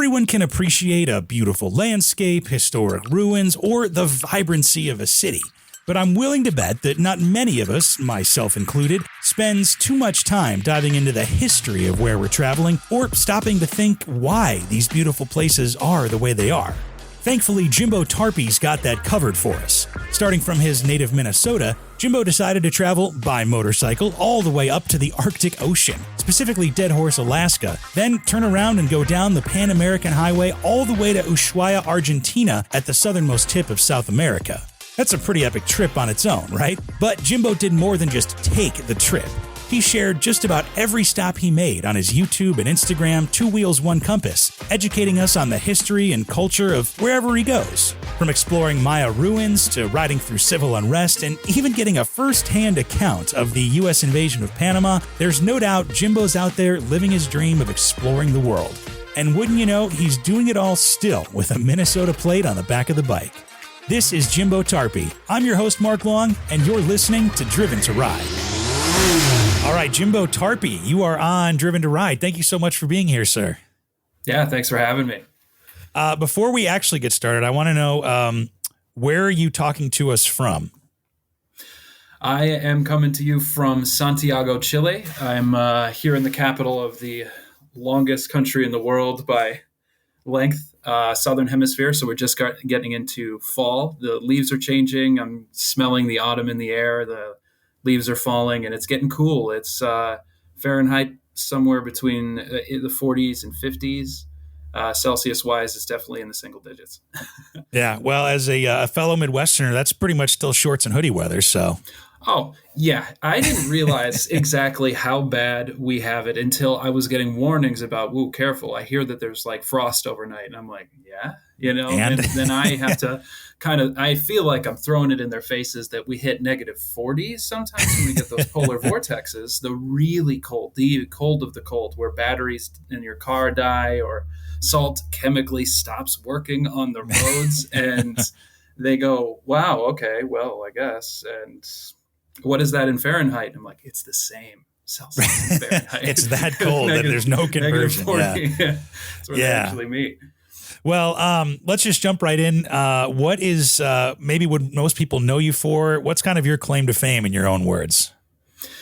everyone can appreciate a beautiful landscape, historic ruins, or the vibrancy of a city. But I'm willing to bet that not many of us, myself included, spends too much time diving into the history of where we're traveling or stopping to think why these beautiful places are the way they are. Thankfully, Jimbo Tarpey's got that covered for us. Starting from his native Minnesota, Jimbo decided to travel by motorcycle all the way up to the Arctic Ocean, specifically Deadhorse, Alaska, then turn around and go down the Pan American Highway all the way to Ushuaia, Argentina at the southernmost tip of South America. That's a pretty epic trip on its own, right? But Jimbo did more than just take the trip. He shared just about every stop he made on his YouTube and Instagram 2 Wheels 1 Compass, educating us on the history and culture of wherever he goes. From exploring Maya ruins to riding through civil unrest and even getting a first-hand account of the U.S. invasion of Panama, there's no doubt Jimbo's out there living his dream of exploring the world. And wouldn't you know, he's doing it all still with a Minnesota plate on the back of the bike. This is Jimbo Tarpey. I'm your host, Mark Long, and you're listening to Driven to Ride. All right, Jimbo Tarpey, you are on Driven to Ride. Thank you so much for being here, sir. Yeah, thanks for having me. Before we actually get started, I want to know, where are you talking to us from? I am coming to you from Santiago, Chile. I'm here in the capital of the longest country in the world by length, southern hemisphere. So we're just getting into fall. The leaves are changing. I'm smelling the autumn in the air. The leaves are falling and it's getting cool. It's Fahrenheit somewhere between the 40s and 50s. Celsius wise, it's definitely in the single digits. Yeah. Well, as a fellow Midwesterner, that's pretty much still shorts and hoodie weather. So. Oh, yeah. I didn't realize exactly how bad we have it until I was getting warnings about, woo, careful. I hear that there's like frost overnight. And I'm like, yeah, and then I have to I feel like I'm throwing it in their faces that we hit negative 40s sometimes when we get those polar vortexes, the really cold, the cold of the cold, where batteries in your car die or salt chemically stops working on the roads. And they go, wow, okay, well, I guess. And what is that in Fahrenheit? I'm like, it's the same Celsius in Fahrenheit. It's that cold that there's no conversion. Yeah. That's what they actually mean. Well, let's just jump right in. What is maybe what most people know you for? What's kind of your claim to fame in your own words?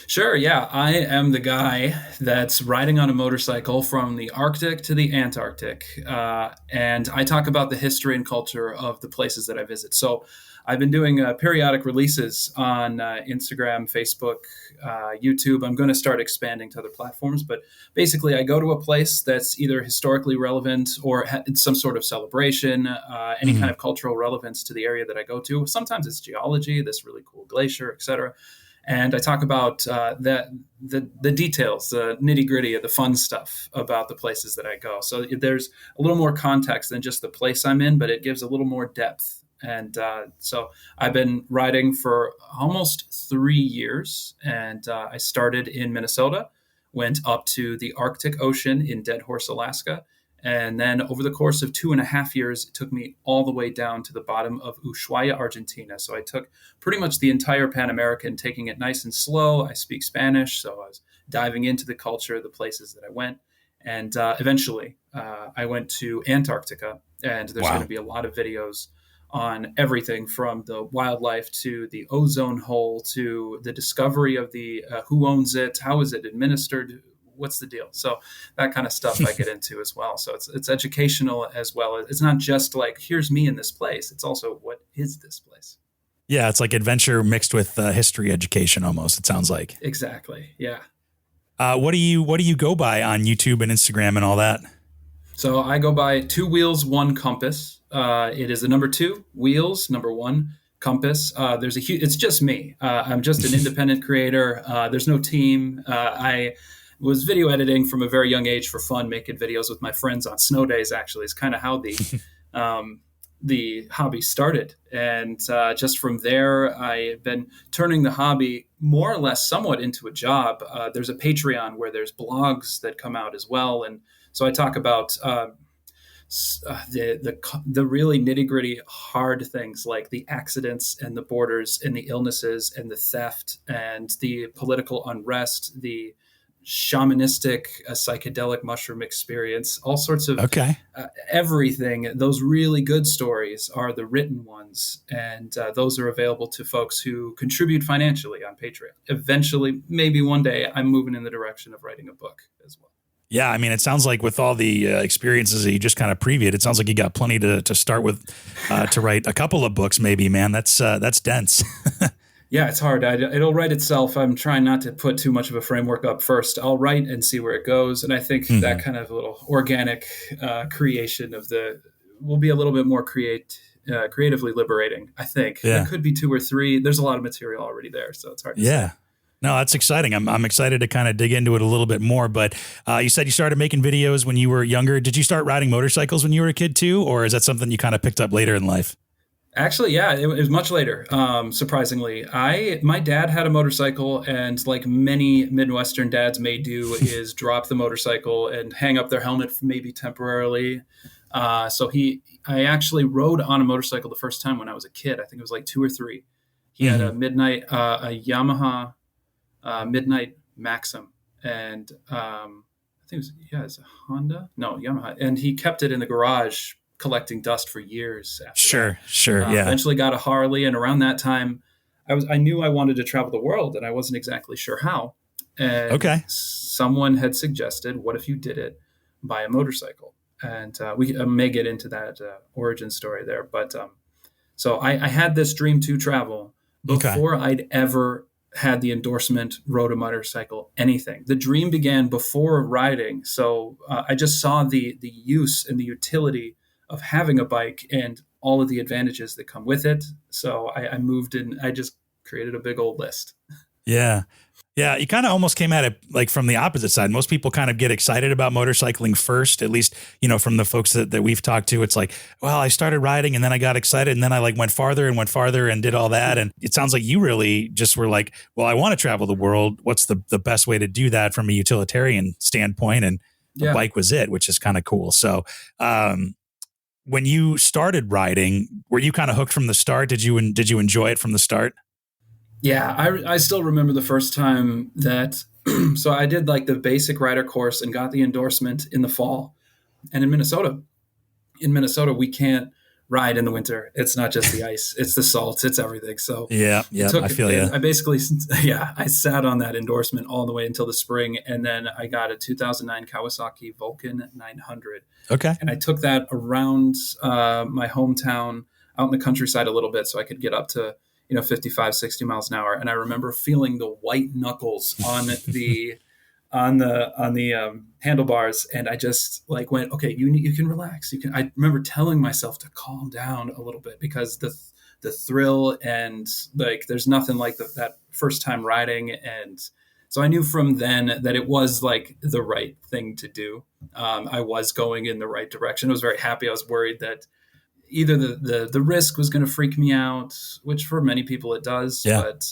Sure. Yeah. I am the guy that's riding on a motorcycle from the Arctic to the Antarctic. And I talk about the history and culture of the places that I visit. So I've been doing periodic releases on Instagram, Facebook, YouTube. I'm going to start expanding to other platforms. But basically, I go to a place that's either historically relevant or some sort of celebration, any kind of cultural relevance to the area that I go to. Sometimes it's geology, this really cool glacier, et cetera. And I talk about the details, the nitty-gritty of the fun stuff about the places that I go. So there's a little more context than just the place I'm in, but it gives a little more depth. And so I've been riding for almost 3 years. And I started in Minnesota, went up to the Arctic Ocean in Deadhorse, Alaska. And then over the course of 2.5 years, it took me all the way down to the bottom of Ushuaia, Argentina. So I took pretty much the entire Pan American, taking it nice and slow. I speak Spanish, so I was diving into the culture, the places that I went. And eventually, I went to Antarctica, and there's going to be a lot of videos on everything from the wildlife to the ozone hole to the discovery of the who owns it, how is it administered, what's the deal? So that kind of stuff I get into as well. So it's educational as well. It's not just like, here's me in this place. It's also, what is this place? Yeah, it's like adventure mixed with history education almost, it sounds like. Exactly, yeah. What do you go by on YouTube and Instagram and all that? So I go by 2 Wheels 1 Compass. It is the number 2 wheels, number 1 compass. It's just me. I'm just an independent creator. There's no team. I was video editing from a very young age for fun, making videos with my friends on snow days. Actually, is kind of how the hobby started. And just from there, I've been turning the hobby more or less somewhat into a job. There's a Patreon where there's blogs that come out as well. And so I talk about the really nitty-gritty hard things like the accidents and the borders and the illnesses and the theft and the political unrest, the shamanistic, psychedelic mushroom experience, all sorts of Okay. everything. Those really good stories are the written ones, and those are available to folks who contribute financially on Patreon. Eventually, maybe one day, I'm moving in the direction of writing a book as well. Yeah, I mean, it sounds like with all the experiences that you just kind of previewed, it sounds like you got plenty to start with to write a couple of books, maybe, man. That's dense. Yeah, it's hard. It'll write itself. I'm trying not to put too much of a framework up first. I'll write and see where it goes. And I think that kind of little organic creation will be a little bit more creatively liberating, I think. Yeah. It could be 2 or 3. There's a lot of material already there, so it's hard to say. No, that's exciting. I'm excited to kind of dig into it a little bit more. But you said you started making videos when you were younger. Did you start riding motorcycles when you were a kid too? Or is that something you kind of picked up later in life? Actually, yeah, it was much later. Surprisingly, my dad had a motorcycle, and like many Midwestern dads may do, is drop the motorcycle and hang up their helmet maybe temporarily. So I actually rode on a motorcycle the first time when I was a kid. I think it was like 2 or 3. He had a Yamaha Midnight Maxim, and I think it's a Honda, no, Yamaha, and he kept it in the garage collecting dust for years after Sure. Eventually got a Harley, and around that time I knew I wanted to travel the world, and I wasn't exactly sure how. And someone had suggested, what if you did it by a motorcycle? And we may get into that origin story there, but so I had this dream to travel before I'd ever had the endorsement, rode a motorcycle, anything. The dream began before riding, so I just saw the use and the utility of having a bike and all of the advantages that come with it. So I moved in. I just created a big old list. Yeah. You kind of almost came at it like from the opposite side. Most people kind of get excited about motorcycling first, at least, from the folks that we've talked to. It's like, well, I started riding and then I got excited and then I like went farther and did all that. And it sounds like you really just were like, well, I want to travel the world. What's the best way to do that from a utilitarian standpoint? And the bike was it, which is kind of cool. So, when you started riding, were you kind of hooked from the start? Did you enjoy it from the start? Yeah, I still remember the first time that, so I did like the basic rider course and got the endorsement in the fall. And in Minnesota, we can't ride in the winter. It's not just the ice, it's the salt, it's everything. So yeah, I feel you. I basically, I sat on that endorsement all the way until the spring. And then I got a 2009 Kawasaki Vulcan 900. Okay. And I took that around my hometown out in the countryside a little bit so I could get up to 55, 60 miles an hour. And I remember feeling the white knuckles on the handlebars. And I just like went, okay, you can relax. I remember telling myself to calm down a little bit because the thrill and like, there's nothing like that first time riding. And so I knew from then that it was like the right thing to do. I was going in the right direction. I was very happy. I was worried that either the risk was going to freak me out, which for many people it does, but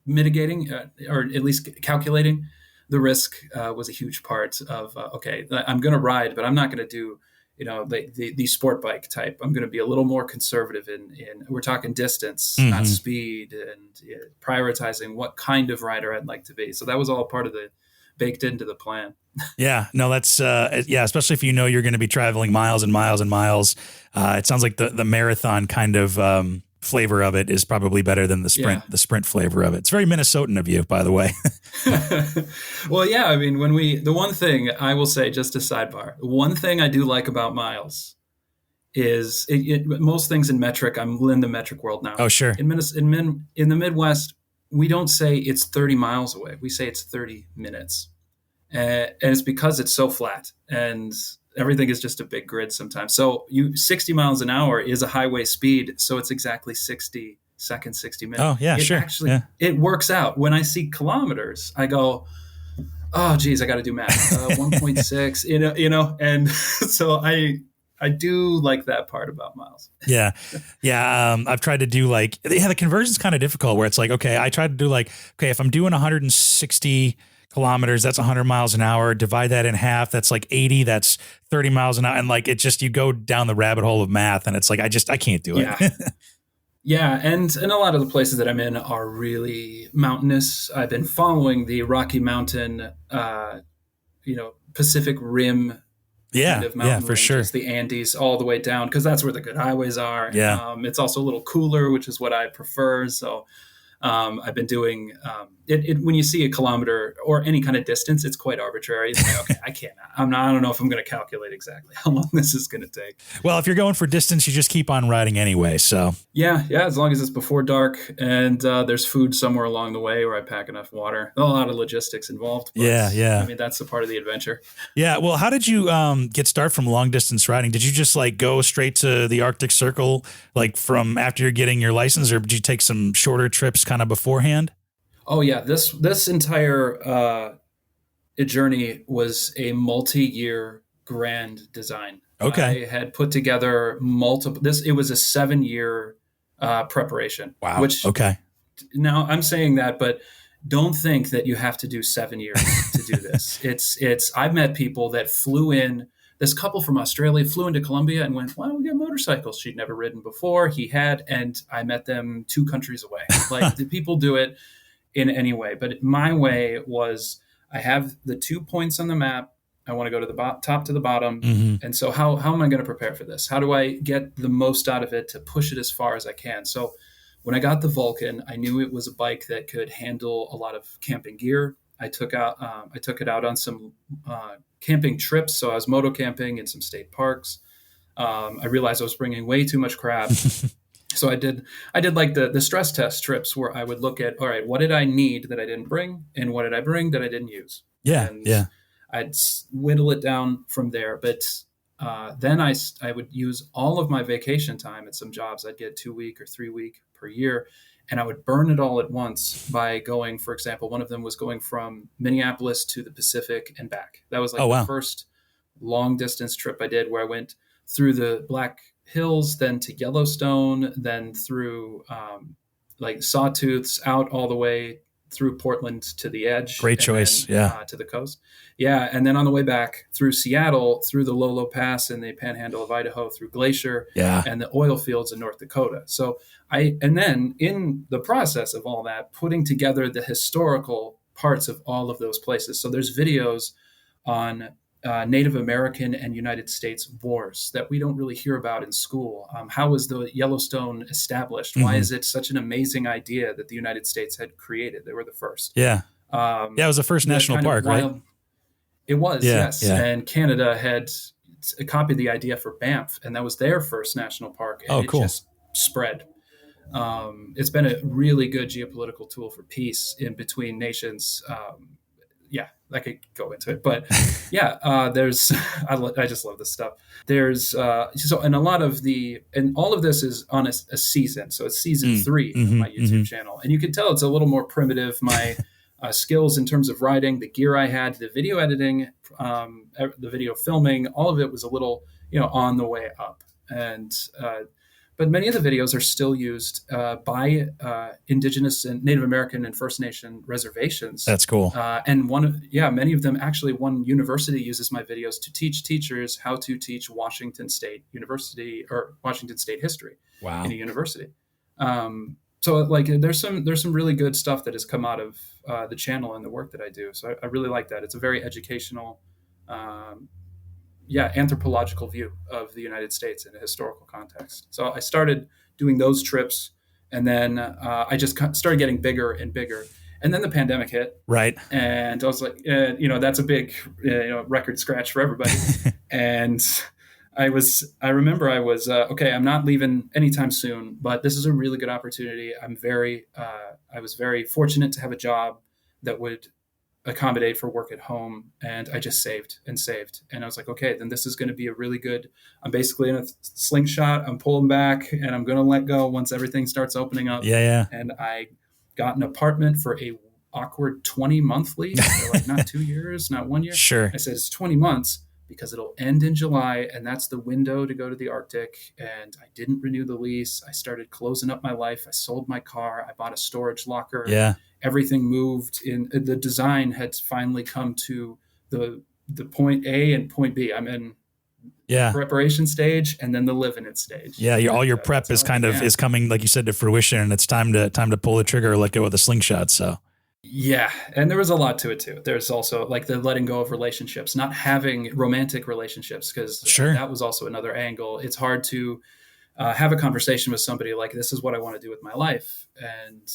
mitigating or at least calculating the risk was a huge part of, okay, I'm going to ride, but I'm not going to do, the sport bike type. I'm going to be a little more conservative in we're talking distance, not speed, and prioritizing what kind of rider I'd like to be. So that was all part of baked into the plan. Yeah, no, that's especially if you're going to be traveling miles and miles and miles. It sounds like the marathon kind of flavor of it is probably better than the sprint flavor of it. It's very Minnesotan of you, by the way. Well, yeah, I mean, the one thing I will say, just a sidebar, one thing I do like about miles is most things in metric. I'm in the metric world now. Oh, sure. In the Midwest, we don't say it's 30 miles away. We say it's 30 minutes. And it's because it's so flat and everything is just a big grid sometimes. So 60 miles an hour is a highway speed. So it's exactly 60 seconds, 60 minutes. Oh, yeah, sure. Actually, it works out. When I see kilometers, I go, oh, geez, I got to do math. 1.6, and so I do like that part about miles. Yeah. I've tried to do the conversion's kind of difficult where it's like, okay, I try to do if I'm doing 160 kilometers, that's 100 miles an hour, divide that in half, that's like 80, that's 30 miles an hour. And it just, you go down the rabbit hole of math and it's like, I can't do it. Yeah, and a lot of the places that I'm in are really mountainous. I've been following the Rocky Mountain, Pacific Rim kind Yeah, of yeah, mountain for sure. ranges, the Andes, all the way down, because that's where the good highways are. Yeah. It's also a little cooler, which is what I prefer. So I've been doing it. When you see a kilometer or any kind of distance, it's quite arbitrary. It's like, okay, I can't. I don't know if I'm going to calculate exactly how long this is going to take. Well, if you're going for distance, you just keep on riding anyway. So Yeah, yeah. As long as it's before dark and there's food somewhere along the way, where I pack enough water. A lot of logistics involved, but yeah, yeah. I mean that's the part of the adventure. Yeah. Well, how did you get started from long distance riding? Did you just like go straight to the Arctic Circle, like from after you're getting your license, or did you take some shorter trips kind of beforehand? Oh yeah, this entire journey was a multi-year grand design. Okay. I had put together multiple. It was a 7-year preparation. Wow. Which Okay. now I'm saying that, but don't think that you have to do 7 years to do this. It's. I've met people that flew in. This couple from Australia flew into Colombia and went, "Why don't we get motorcycles?" She'd never ridden before. He had, and I met them 2 countries away. Like, the people do it in any way, but my way was, I have the 2 points on the map. I want to go to the top to the bottom. Mm-hmm. And so how am I going to prepare for this? How do I get the most out of it to push it as far as I can? So when I got the Vulcan, I knew it was a bike that could handle a lot of camping gear. I took it out on some camping trips. So I was moto camping in some state parks. I realized I was bringing way too much crap. So I did like the stress test trips, where I would look at, all right, what did I need that I didn't bring, and what did I bring that I didn't use? Yeah. And Yeah. I'd whittle it down from there. But then I would use all of my vacation time at some jobs. I'd get 2 week or 3 week per year, and I would burn it all at once by going, for example, one of them was going from Minneapolis to the Pacific and back. That was like Oh, the wow. first long distance trip I did, where I went through the Black Hills, then to Yellowstone, then through like Sawtooths, out all the way through Portland to the edge, Great and choice. then Yeah. to the coast. Yeah, and then on the way back through Seattle, through the Lolo Pass and the Panhandle of Idaho, through Glacier, Yeah. and the oil fields in North Dakota. So and then in the process of all that, putting together the historical parts of all of those places. So there's videos on Native American and United States wars that we don't really hear about in school. How was the Yellowstone established? Why Mhm. is it such an amazing idea that the United States had created? They were the first. Yeah. Yeah. It was the first national park, right? It was, Yeah. yes. Yeah. And Canada had copied the idea for Banff, and that was their first national park. And Oh, it cool. just spread. It's been a really good geopolitical tool for peace in between nations. Yeah, I could go into it, but yeah, there's, I just love this stuff. There's, and a lot of and all of this is on a season. So it's season 3 of my YouTube channel. And you can tell it's a little more primitive. My skills in terms of writing, the gear I had, the video editing, the video filming, all of it was a little, on the way up. And, but many of the videos are still used by Indigenous and Native American and First Nation reservations. That's cool. And many of them, actually, one university uses my videos to teach teachers how to teach Washington State University or Washington State history Wow. in a university. So like there's some really good stuff that has come out of the channel and the work that I do. So I really like that. It's a very educational, anthropological view of the United States in a historical context. So I started doing those trips, and then I just started getting bigger and bigger. And then the pandemic hit, Right. and I was like, that's a big, record scratch for everybody. And I remember I was okay. I'm not leaving anytime soon, but this is a really good opportunity. I was very fortunate to have a job that would accommodate for work at home, and I just saved and saved. And I was like, okay, then this is going to be a really good. I'm basically in a slingshot. I'm pulling back, and I'm going to let go once everything starts opening up. Yeah. Yeah. And I got an apartment for a awkward 20-month lease. So like not 2 years, not 1 year. Sure. I said it's 20 months because it'll end in July, and that's the window to go to the Arctic. And I didn't renew the lease. I started closing up my life. I sold my car. I bought a storage locker. Yeah. Everything moved in. The design had finally come to the point A and point B. I'm in Yeah. preparation stage and then the live in it stage. Yeah. All your And, prep is kind of is coming, like you said, to fruition, and it's time to pull the trigger or let go of the slingshot. So. Yeah, and there was a lot to it too. There's also like the letting go of relationships, not having romantic relationships, because Sure. that was also another angle. It's hard to have a conversation with somebody like, this is what I want to do with my life. And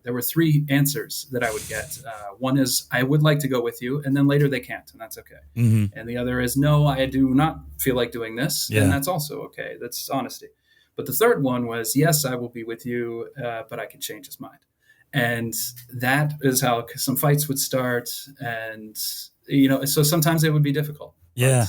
there were three answers that I would get. One is, I would like to go with you, and then later they can't, and that's okay. Mm-hmm. And the other is, no, I do not feel like doing this, Yeah. and that's also okay. That's honesty. But the third one was, yes, I will be with you, but I can change his mind. And that is how some fights would start. And, so sometimes it would be difficult. Yeah.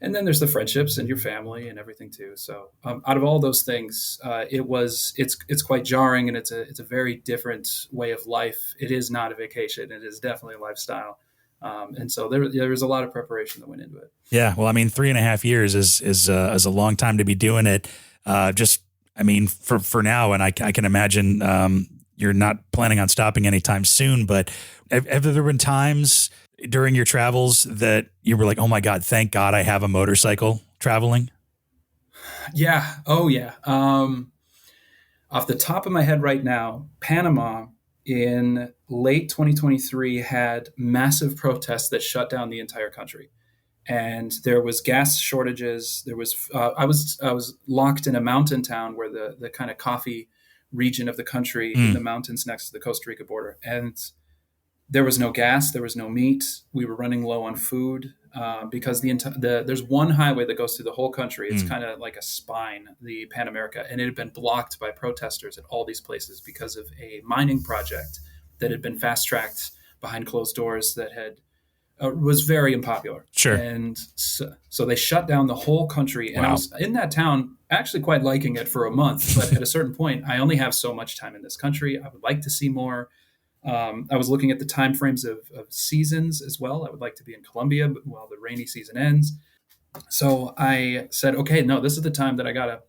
And then there's the friendships and your family and everything too. So out of all those things, it's quite jarring, and it's a very different way of life. It is not a vacation. It is definitely a lifestyle. And so there was a lot of preparation that went into it. Yeah. Well, I mean, 3.5 years is a long time to be doing it. For now, and I can imagine you're not planning on stopping anytime soon, but have there been times during your travels that you were like, oh my God, thank God I have a motorcycle traveling? Yeah. Oh yeah. Off the top of my head right now, Panama in late 2023 had massive protests that shut down the entire country. And there was gas shortages. There was I was locked in a mountain town where the kind of coffee region of the country in the mountains next to the Costa Rica border, and there was no gas, there was no meat. We were running low on food because there's one highway that goes through the whole country. It's kind of like a spine, the Pan America, and it had been blocked by protesters at all these places because of a mining project that had been fast tracked behind closed doors that had. Was very unpopular. Sure. And so they shut down the whole country. And I was in that town actually quite liking it for a month. But at a certain point, I only have so much time in this country. I would like to see more. I was looking at the time frames of seasons as well. I would like to be in Colombia while the rainy season ends. So I said, okay, no, this is the time that I gotta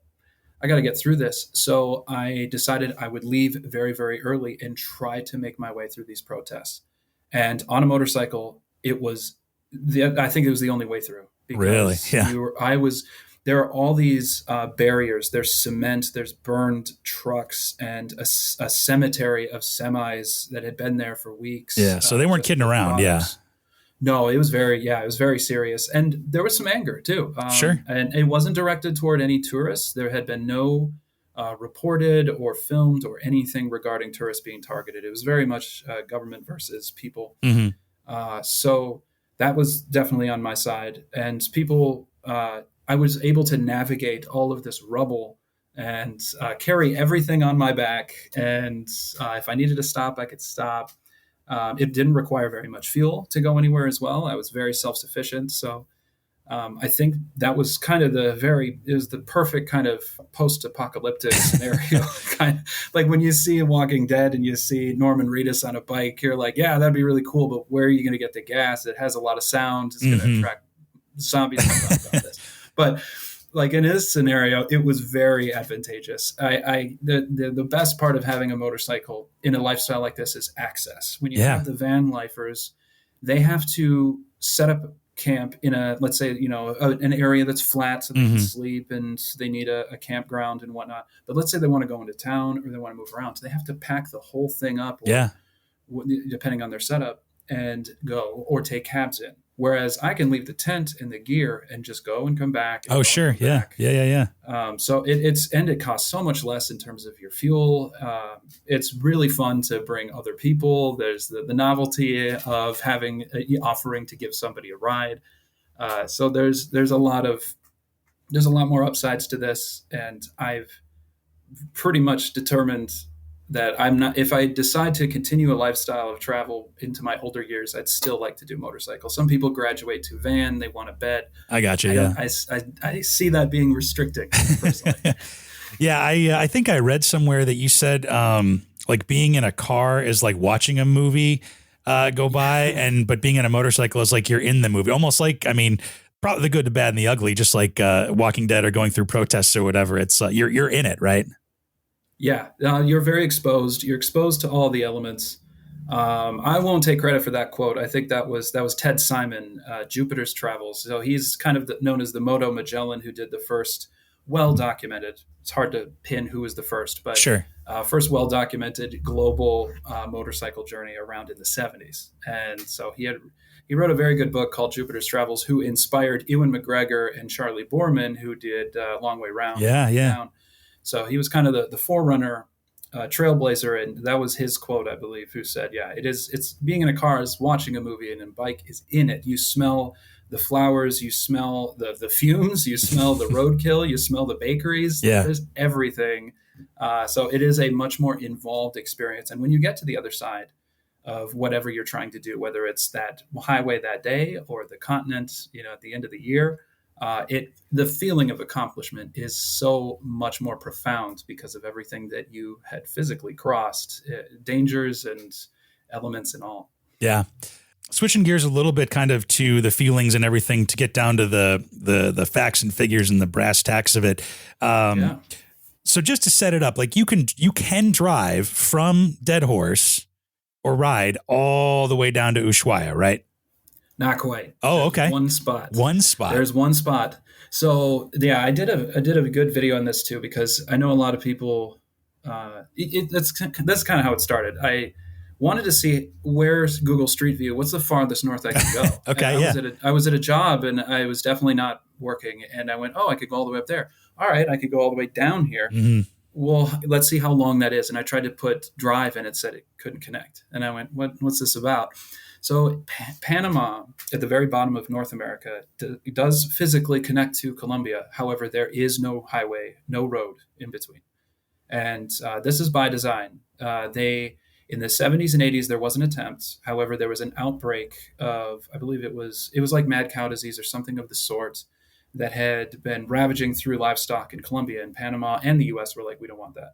get through this. So I decided I would leave very, very early and try to make my way through these protests. And on a motorcycle, I think it was the only way through. Really? Yeah. There are all these barriers. There's cement, there's burned trucks, and a cemetery of semis that had been there for weeks. Yeah. So they weren't kidding around. Robbers. Yeah. No, it was very serious. And there was some anger too. Sure. And it wasn't directed toward any tourists. There had been no reported or filmed or anything regarding tourists being targeted. It was very much government versus people. Mm-hmm. So that was definitely on my side. And people, I was able to navigate all of this rubble and carry everything on my back. And if I needed to stop, I could stop. It didn't require very much fuel to go anywhere as well. I was very self-sufficient. So I think that was kind of it was the perfect kind of post-apocalyptic scenario. Kind of like when you see Walking Dead and you see Norman Reedus on a bike, you're like, yeah, that'd be really cool, but where are you going to get the gas? It has a lot of sound. It's going to attract zombies. About this. But like in this scenario, it was very advantageous. The best part of having a motorcycle in a lifestyle like this is access. When you have the van lifers, they have to set up camp in let's say, an area that's flat so they can sleep, and they need a campground and whatnot. But let's say they want to go into town or they want to move around. So they have to pack the whole thing up, depending on their setup, and go or take cabs in. Whereas I can leave the tent and the gear and just go and come back. Oh, sure. Yeah. So it costs so much less in terms of your fuel. It's really fun to bring other people. There's the novelty of offering to give somebody a ride. So there's a lot more upsides to this. And I've pretty much determined that if I decide to continue a lifestyle of travel into my older years, I'd still like to do motorcycle. Some people graduate to van, they want a bed. I got you. Yeah. I see that being restricting personally. Yeah. I think I read somewhere that you said, like being in a car is like watching a movie, go by, but being in a motorcycle is like you're in the movie. Almost like, probably the good, the bad, and the ugly, just like Walking Dead or going through protests or whatever. It's you're in it, right? Yeah, you're very exposed. You're exposed to all the elements. I won't take credit for that quote. I think that was Ted Simon, Jupiter's Travels. So he's kind of known as the Moto Magellan, who did the first well documented. It's hard to pin who was the first, but Sure. first well documented global motorcycle journey around in the 70s. And so he wrote a very good book called Jupiter's Travels, who inspired Ewan McGregor and Charlie Borman, who did Long Way Round. Yeah, yeah. Down. So he was kind of the forerunner, trailblazer, and that was his quote, I believe, who said, "Yeah, it's being in a car is watching a movie, and a bike is in it. You smell the flowers, you smell the fumes, you smell the roadkill, you smell the bakeries. Yeah. There's everything. So it is a much more involved experience. And when you get to the other side of whatever you're trying to do, whether it's that highway that day or the continent, at the end of the year." The feeling of accomplishment is so much more profound because of everything that you had physically crossed, dangers and elements and all. Yeah. Switching gears a little bit kind of to the feelings and everything to get down to the facts and figures and the brass tacks of it. So just to set it up, like you can drive from Deadhorse or ride all the way down to Ushuaia, right? Not quite. Oh, okay. One spot. There's one spot. So yeah, I did a good video on this too, because I know a lot of people. That's kind of how it started. I wanted to see where's Google Street View. What's the farthest north I can go? Okay, I was at a job and I was definitely not working, and I went, I could go all the way up there. All right, I could go all the way down here. Mm-hmm. Well, let's see how long that is. And I tried to put drive, and it said it couldn't connect. And I went, what's this about? So Panama, at the very bottom of North America, does physically connect to Colombia. However, there is no highway, no road in between. And this is by design. In the 70s and 80s, there was an attempt. However, there was an outbreak of, I believe it was like mad cow disease or something of the sort, that had been ravaging through livestock in Colombia, and Panama and the U.S. were like, we don't want that.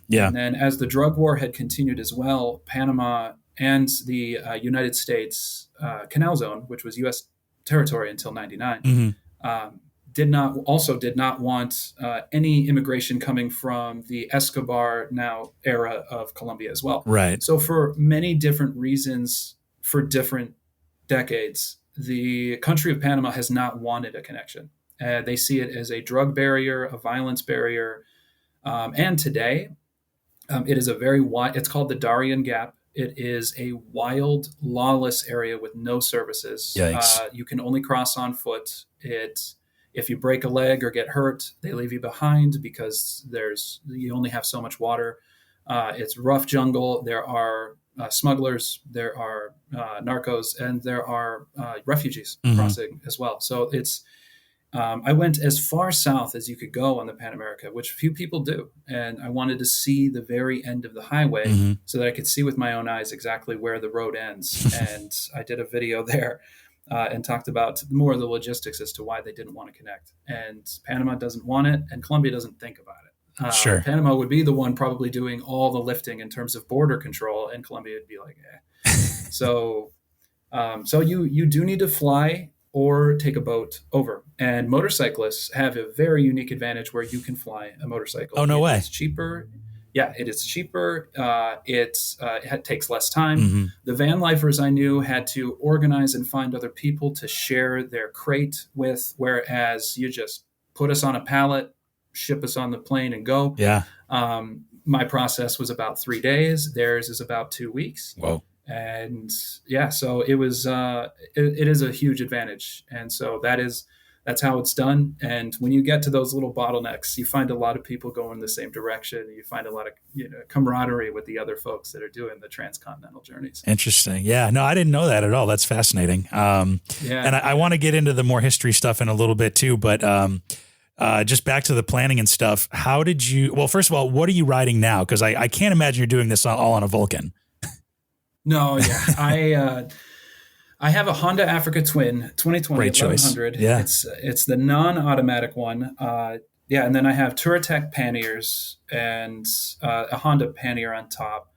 Yeah. And then as the drug war had continued as well, Panama and the United States Canal Zone, which was U.S. territory until 99, did not want any immigration coming from the Escobar now era of Colombia as well. Right. So for many different reasons, for different decades, the country of Panama has not wanted a connection. They see it as a drug barrier, a violence barrier. And today, it is a very wide, it's called the Darien Gap. It is a wild, lawless area with no services. You can only cross on foot. If you break a leg or get hurt, they leave you behind because you only have so much water. It's rough jungle. There are smugglers, there are narcos, and there are refugees crossing as well. So I went as far south as you could go on the Pan America, which few people do. And I wanted to see the very end of the highway so that I could see with my own eyes exactly where the road ends. And I did a video there and talked about more of the logistics as to why they didn't want to connect. And Panama doesn't want it, and Colombia doesn't think about it. Sure. Panama would be the one probably doing all the lifting in terms of border control, and Colombia would be like, eh. So you do need to fly or take a boat over. And motorcyclists have a very unique advantage where you can fly a motorcycle. Oh, no way. It's cheaper. Yeah, it is cheaper. It takes less time. The van lifers I knew had to organize and find other people to share their crate with, whereas you just put us on a pallet, ship us on the plane, and go. Yeah. My process was about 3 days. Theirs is about 2 weeks. Whoa. And yeah, so it was. It is a huge advantage, and so that's how it's done. And when you get to those little bottlenecks, you find a lot of people going the same direction. You find a lot of camaraderie with the other folks that are doing the transcontinental journeys. Interesting. Yeah. No, I didn't know that at all. That's fascinating. And I want to get into the more history stuff in a little bit too, but just back to the planning and stuff. How did you? Well, first of all, what are you riding now? Because I can't imagine you're doing this all on a Vulcan. No, yeah. I have a Honda Africa Twin 2020 Great choice. 1100. Yeah. It's the non-automatic one. And then I have Touratech panniers and a Honda pannier on top.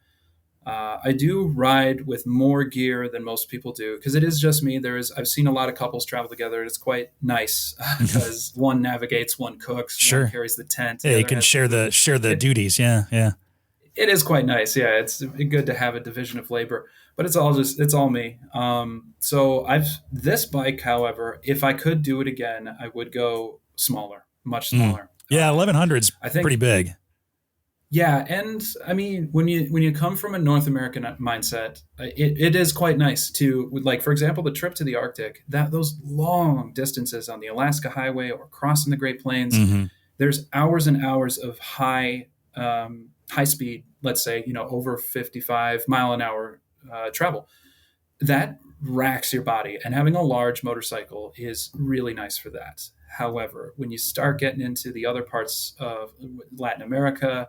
I do ride with more gear than most people do because it is just me. I've seen a lot of couples travel together. It's quite nice because one navigates, one cooks, Sure. one carries the tent. Yeah, you can share the duties. Yeah, yeah. It is quite nice. Yeah, it's good to have a division of labor, but it's all me. So this bike, however, if I could do it again, I would go smaller, much smaller. Yeah, 1100's I think pretty big. Yeah, and I mean, when you come from a North American mindset, it is quite nice to, like, for example, the trip to the Arctic, that those long distances on the Alaska Highway or crossing the Great Plains, there's hours and hours of high speed, let's say, over 55 mile an hour travel. That racks your body, and having a large motorcycle is really nice for that. However, when you start getting into the other parts of Latin America,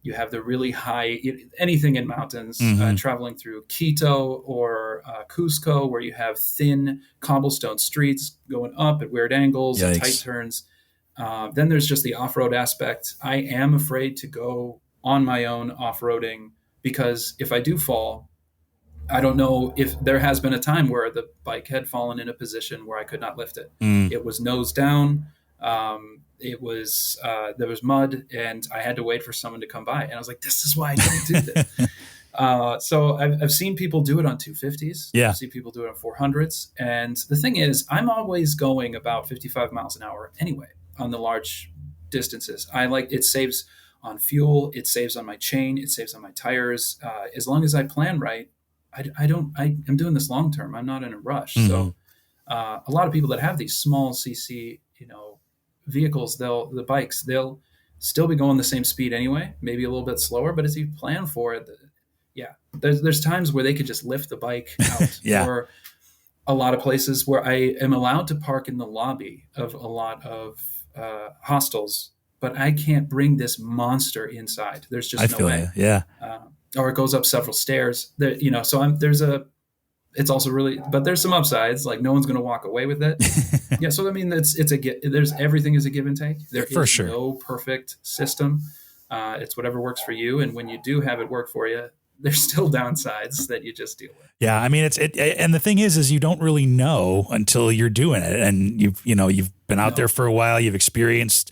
you have the really high, anything in mountains, traveling through Quito or Cusco, where you have thin cobblestone streets going up at weird angles and tight turns. Then there's just the off-road aspect. I am afraid to go on my own off-roading because if I do fall, I don't know if there has been a time where the bike had fallen in a position where I could not lift it. It was nose down. It was there was mud, and I had to wait for someone to come by. And I was like, "This is why I don't do this." So I've seen people do it on 250s. Yeah, I've seen people do it on 400s. And the thing is, I'm always going about 55 miles an hour anyway on the large distances. It saves on fuel, it saves on my chain, it saves on my tires. As long as I plan right, I'm doing this long term. I'm not in a rush. So a lot of people that have these small CC, vehicles, they'll still be going the same speed anyway, maybe a little bit slower, but as you plan for it, there's times where they could just lift the bike out. Or a lot of places where I am allowed to park in the lobby of a lot of hostels, but I can't bring this monster inside. There's just no way. Or it goes up several stairs there, so it's also really, but there's some upsides, like no one's going to walk away with it. So I mean, there's everything is a give and take. There is no perfect system. It's whatever works for you. And when you do have it work for you, there's still downsides that you just deal with. Yeah. I mean, and the thing is you don't really know until you're doing it. And you've been out there for a while, you've experienced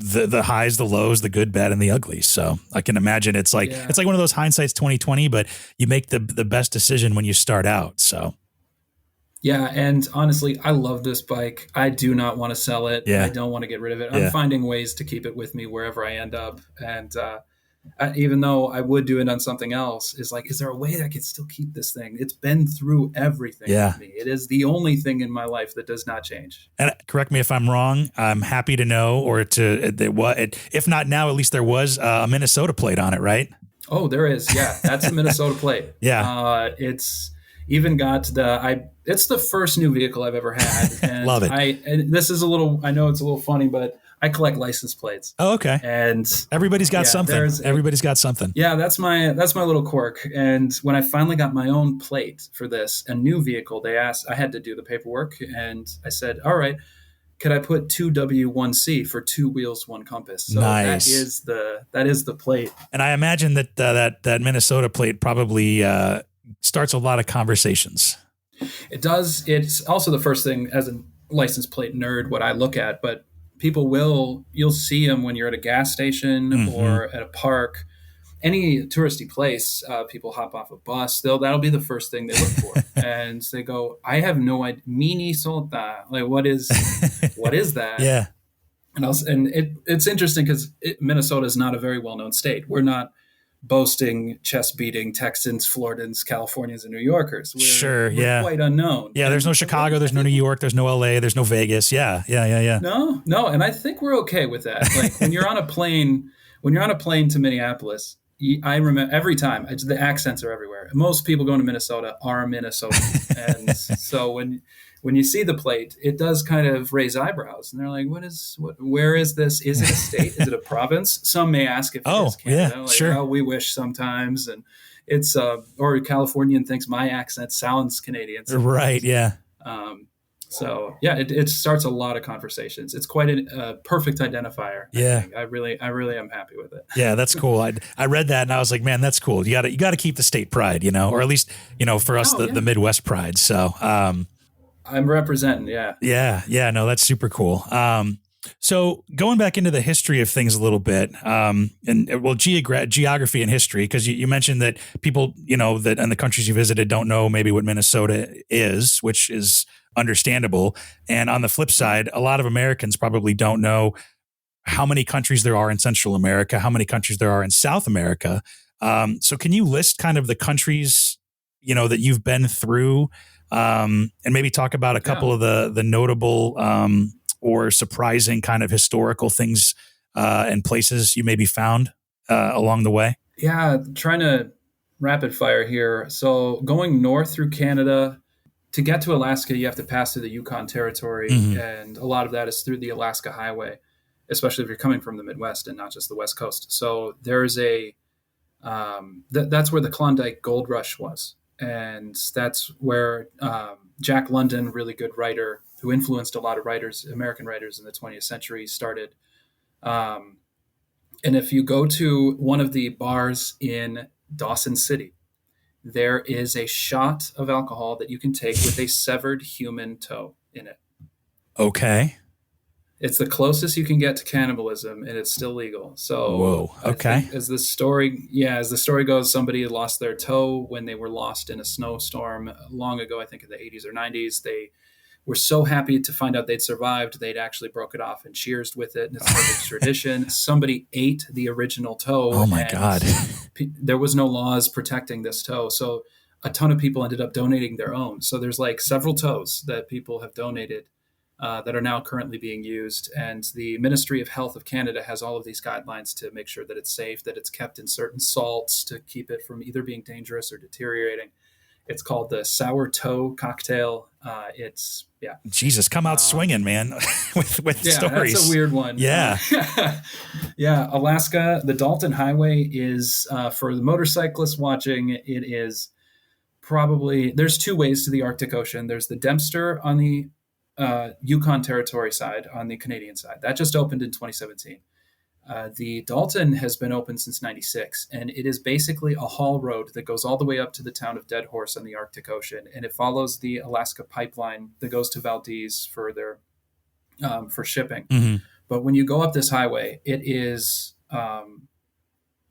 the highs, the lows, the good, bad, and the ugly. So I can imagine it's like one of those hindsight's 2020, but you make the best decision when you start out. So. Yeah. And honestly, I love this bike. I do not want to sell it. Yeah. I don't want to get rid of it. I'm finding ways to keep it with me wherever I end up. And, even though I would do it on something else, is there a way that I can still keep this thing? It's been through everything with me. It is the only thing in my life that does not change. And correct me if I'm wrong. I'm happy to know, if not now, at least there was a Minnesota plate on it, right? Oh, there is. Yeah, that's a Minnesota plate. It's even got it's the first new vehicle I've ever had. And love it. And this is I know it's a little funny, but I collect license plates. Oh, okay. And everybody's got something. Everybody's got something. Yeah, that's my little quirk. And when I finally got my own plate for a new vehicle, they asked, I had to do the paperwork, and I said, all right, could I put 2W1C for 2 wheels, 1 compass? So nice. That is the plate. And I imagine that Minnesota plate probably starts a lot of conversations. It does. It's also the first thing as a license plate nerd, what I look at, but you'll see them when you're at a gas station or at a park, any touristy place. People hop off a bus. That'll be the first thing they look for. And they go, I have no idea. Minnesota. Like, what is that? Yeah. And it's interesting because Minnesota is not a very well-known state. We're not boasting, chest-beating Texans, Floridans, Californians, and New Yorkers. We're quite unknown. Yeah, there's no Chicago, there's no New York, there's no LA, there's no Vegas. Yeah. No, and I think we're okay with that. Like when you're on a plane to Minneapolis, I remember every time the accents are everywhere. Most people going to Minnesota are Minnesotans, and so when you see the plate, it does kind of raise eyebrows, and they're like, where is this? Is it a state? Is it a province? Some may ask if it is Canada. Yeah, sure. Oh, we wish sometimes. And it's, or a Californian thinks my accent sounds Canadian. Right. Yeah. So yeah, it starts a lot of conversations. It's quite a perfect identifier. Yeah. I really am happy with it. Yeah, that's cool. I read that and I was like, man, that's cool. You got to keep the state pride, or at least, for us, the Midwest pride. So, I'm representing. Yeah. Yeah. No, that's super cool. So going back into the history of things a little bit, and well, geography and history, because you mentioned that people, that in the countries you visited don't know maybe what Minnesota is, which is understandable. And on the flip side, a lot of Americans probably don't know how many countries there are in Central America, how many countries there are in South America. So can you list kind of the countries, that you've been through, and maybe talk about a couple of the notable or surprising kind of historical things and places you maybe found along the way? Yeah, trying to rapid fire here. So going north through Canada, to get to Alaska, you have to pass through the Yukon Territory, and a lot of that is through the Alaska Highway, especially if you're coming from the Midwest and not just the West Coast. So there's that's where the Klondike Gold Rush was, and that's where Jack London, really good writer who influenced a lot of writers, American writers in the 20th century, started. And if you go to one of the bars in Dawson City, there is a shot of alcohol that you can take with a severed human toe in it. Okay. It's the closest you can get to cannibalism, and it's still legal. So, whoa. Okay. I think as the story goes, somebody lost their toe when they were lost in a snowstorm long ago. I think in the 80s or 90s. They were so happy to find out they'd survived, they'd actually broke it off and cheersed with it. And it's sort of tradition. Somebody ate the original toe. Oh my God. There was no laws protecting this toe. So a ton of people ended up donating their own. So there's like several toes that people have donated that are now currently being used. And the Ministry of Health of Canada has all of these guidelines to make sure that it's safe, that it's kept in certain salts to keep it from either being dangerous or deteriorating. It's called the sour toe cocktail. Jesus, come out swinging, man, with stories. That's a weird one. Yeah. Alaska, the Dalton Highway is, for the motorcyclists watching, it is probably, there's two ways to the Arctic Ocean. There's the Dempster on the Yukon Territory side, on the Canadian side. That just opened in 2017. The Dalton has been open since 96, and it is basically a haul road that goes all the way up to the town of Deadhorse on the Arctic Ocean, and it follows the Alaska pipeline that goes to Valdez for for shipping. Mm-hmm. But when you go up this highway, it is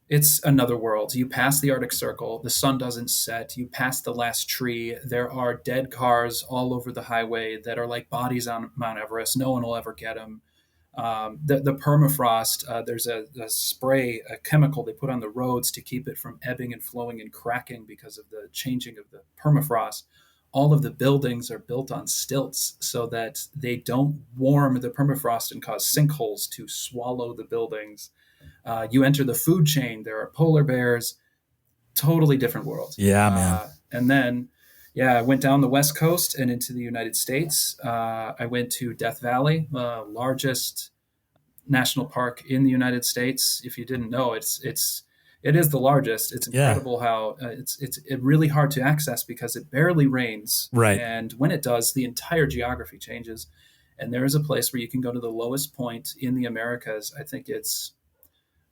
it's another world. You pass the Arctic Circle, the sun doesn't set, you pass the last tree, there are dead cars all over the highway that are like bodies on Mount Everest. No one will ever get them. The permafrost, there's a spray, a chemical they put on the roads to keep it from ebbing and flowing and cracking because of the changing of the permafrost. All of the buildings are built on stilts so that they don't warm the permafrost and cause sinkholes to swallow the buildings. You enter the food chain, there are polar bears, totally different world. Yeah, man. And then, I went down the West Coast and into the United States. I went to Death Valley, the largest national park in the United States. If you didn't know, it is the largest. It's incredible how it's really hard to access because it barely rains. Right. And when it does, the entire geography changes. And there is a place where you can go to the lowest point in the Americas. I think it's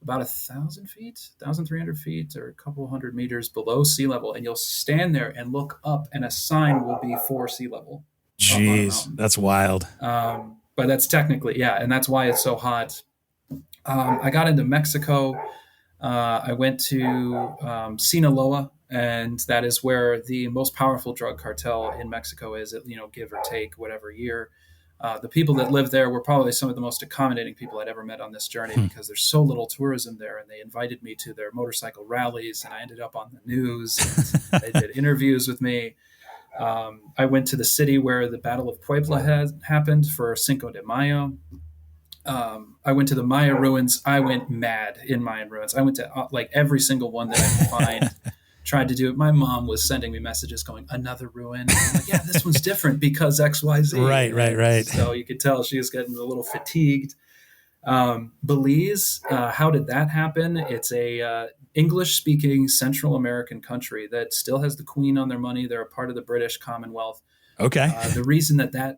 about 1,000 feet, 1,300 feet, or a couple hundred meters below sea level. And you'll stand there and look up, and a sign will be for sea level. Jeez, that's wild. But that's technically, and that's why it's so hot. I got into Mexico. I went to Sinaloa, and that is where the most powerful drug cartel in Mexico is, give or take whatever year. The people that live there were probably some of the most accommodating people I'd ever met on this journey because there's so little tourism there, and they invited me to their motorcycle rallies, and I ended up on the news. They did interviews with me. I went to the city where the Battle of Puebla had happened for Cinco de Mayo. I went to the Maya ruins. I went mad in Mayan ruins. I went to like every single one that I could find. Tried to do it. My mom was sending me messages going, another ruin. I'm like, this one's different because X, Y, Z. Right. So you could tell she was getting a little fatigued. Belize, how did that happen? It's a English-speaking Central American country that still has the Queen on their money. They're a part of the British Commonwealth. Okay. The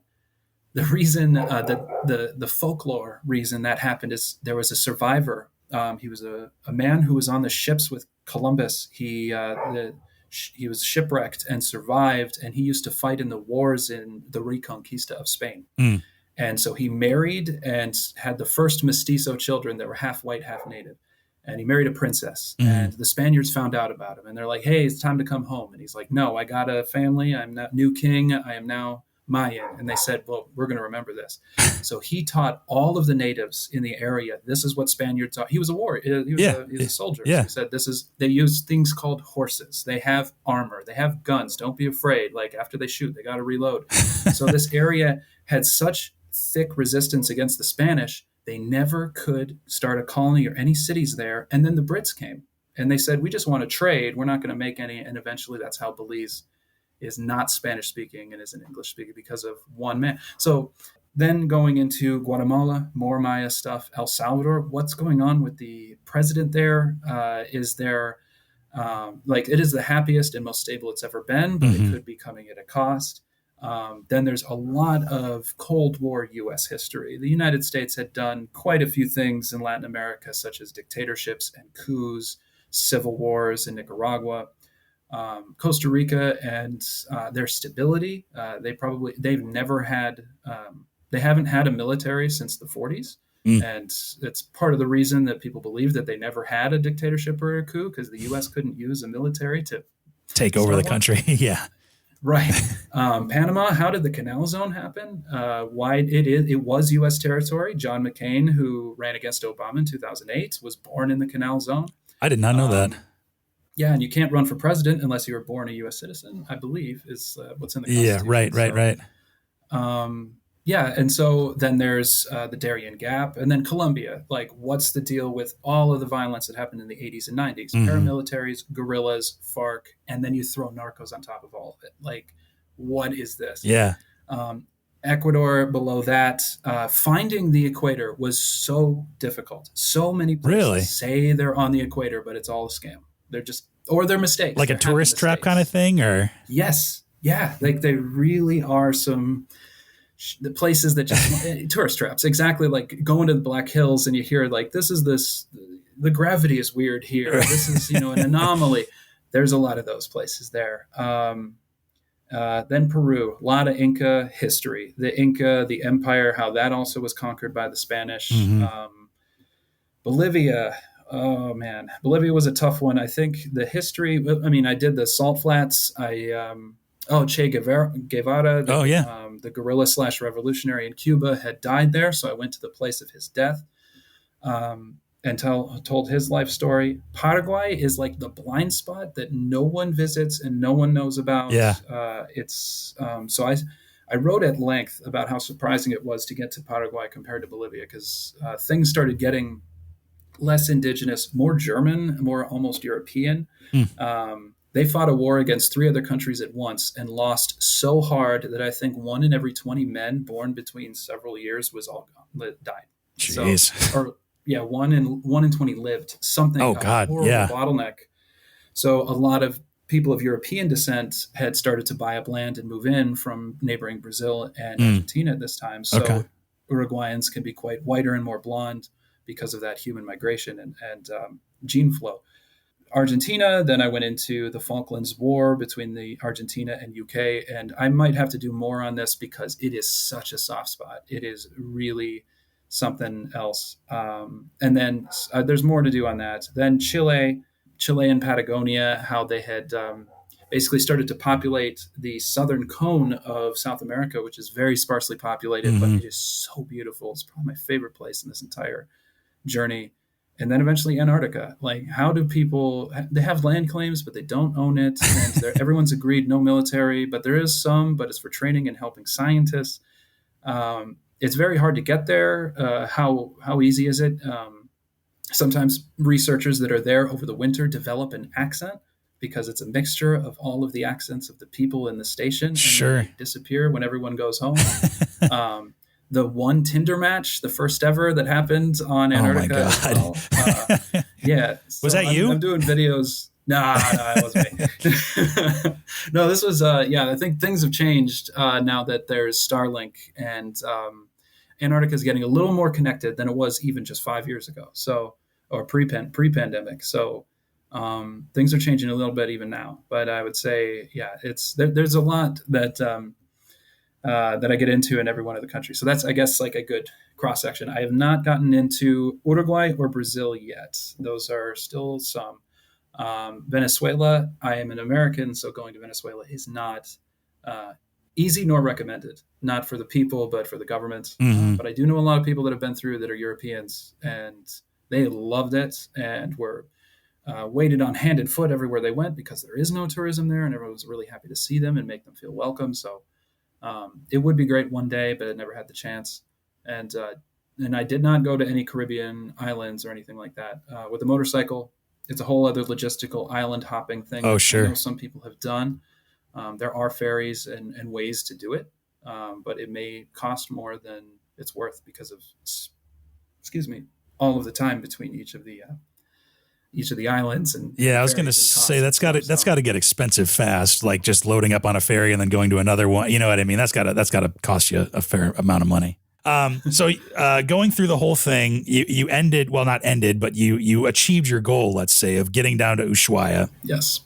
folklore reason that happened is there was a survivor. He was a man who was on the ships with Columbus. He was shipwrecked and survived, and he used to fight in the wars in the Reconquista of Spain. And so he married and had the first mestizo children that were half white, half native. And he married a princess. And the Spaniards found out about him. And they're like, hey, it's time to come home. And he's like, no, I got a family. I'm not new king. I am now Mayan. And they said, well, we're going to remember this. So he taught all of the natives in the area, this is what Spaniards are. He was a warrior. He was a soldier. Yeah. So he said, they use things called horses. They have armor. They have guns. Don't be afraid. Like after they shoot, they got to reload. So this area had such thick resistance against the Spanish, they never could start a colony or any cities there. And then the Brits came and they said, we just want to trade. We're not going to make any. And eventually that's how Belize is not Spanish speaking and is an English speaking because of one man. So then going into Guatemala, more Maya stuff, El Salvador, what's going on with the president there? Is there like it is the happiest and most stable it's ever been, but it could be coming at a cost. Then there's a lot of Cold War U.S. history. The United States had done quite a few things in Latin America, such as dictatorships and coups, civil wars in Nicaragua, Costa Rica, and their stability. They've never had, they haven't had a military since the 40s. And it's part of the reason that people believe that they never had a dictatorship or a coup, because the U.S. couldn't use a military to take over the country. Yeah. Right. Panama, how did the Canal Zone happen? Why it was U.S. territory. John McCain, who ran against Obama in 2008, was born in the Canal Zone. I did not know that. Yeah, and you can't run for president unless you were born a U.S. citizen, I believe, is what's in the Constitution. Yeah, right. Yeah, and so then there's the Darien Gap, and then Colombia. Like, what's the deal with all of the violence that happened in the 80s and 90s? Paramilitaries, guerrillas, FARC, and then you throw narcos on top of all of it. Like, what is this? Yeah. Ecuador below that. Finding the equator was so difficult. So many places say they're on the equator, but it's all a scam. They're just, or they're mistakes. Like a tourist trap kind of thing, or? Yes. Yeah. Like they really are the places that just tourist traps, exactly, like going to the Black Hills and you hear like, the gravity is weird here. This is, an anomaly. There's a lot of those places there. Then Peru, a lot of Inca history, the Inca, the empire, how that also was conquered by the Spanish. Bolivia. Oh man, Bolivia was a tough one. I think the history, I did the Salt Flats. Che Guevara, the guerrilla / revolutionary in Cuba, had died there. So I went to the place of his death and told his life story. Paraguay is like the blind spot that no one visits and no one knows about. Yeah. So I wrote at length about how surprising it was to get to Paraguay compared to Bolivia, because things started getting less indigenous, more German, more almost European. They fought a war against 3 other countries at once and lost so hard that I think 1 in every 20 men born between several years was all gone, died. Jeez. So, 1 in 20 lived. Something. Oh God. Yeah. Bottleneck. So a lot of people of European descent had started to buy up land and move in from neighboring Brazil and Argentina at this time. So Uruguayans can be quite whiter and more blonde because of that human migration and gene flow. Argentina, then I went into the Falklands War between the Argentina and UK, and I might have to do more on this because it is such a soft spot. It is really something else. And then there's more to do on that. Then Chile and Patagonia, how they had basically started to populate the southern cone of South America, which is very sparsely populated, but it is so beautiful. It's probably my favorite place in this entire journey. And then eventually Antarctica. Like, how do people, they have land claims, but they don't own it. And everyone's agreed no military, but there is some, but it's for training and helping scientists. It's very hard to get there. How easy is it? Sometimes researchers that are there over the winter develop an accent because it's a mixture of all of the accents of the people in the station. Sure. And they disappear when everyone goes home. The one Tinder match, the first ever that happened on Antarctica. Oh my God. Yeah. So was that you? I'm doing videos. No, it wasn't me. No, this was, I think things have changed now that there's Starlink, and Antarctica is getting a little more connected than it was even just 5 years ago. So, or pre-pandemic. So things are changing a little bit even now, but I would say, there's a lot that, that I get into in every one of the countries. So that's, I guess, like a good cross section. I have not gotten into Uruguay or Brazil yet. Those are still some. Venezuela, I am an American, so going to Venezuela is not easy nor recommended. Not for the people, but for the government. But I do know a lot of people that have been through that are Europeans, and they loved it and were waited on hand and foot everywhere they went because there is no tourism there, and everyone was really happy to see them and make them feel welcome. So it would be great one day, but I never had the chance. And I did not go to any Caribbean islands or anything like that. With a motorcycle, it's a whole other logistical island hopping thing. Oh, sure. I know some people have done. There are ferries and ways to do it, but it may cost more than it's worth because of, all of the time between each of the islands. And yeah, I was going to say that's got to get expensive fast. Like just loading up on a ferry and then going to another one. You know what I mean? That's got to cost you a fair amount of money. So going through the whole thing, you ended, well, not ended, but you achieved your goal, let's say, of getting down to Ushuaia. Yes.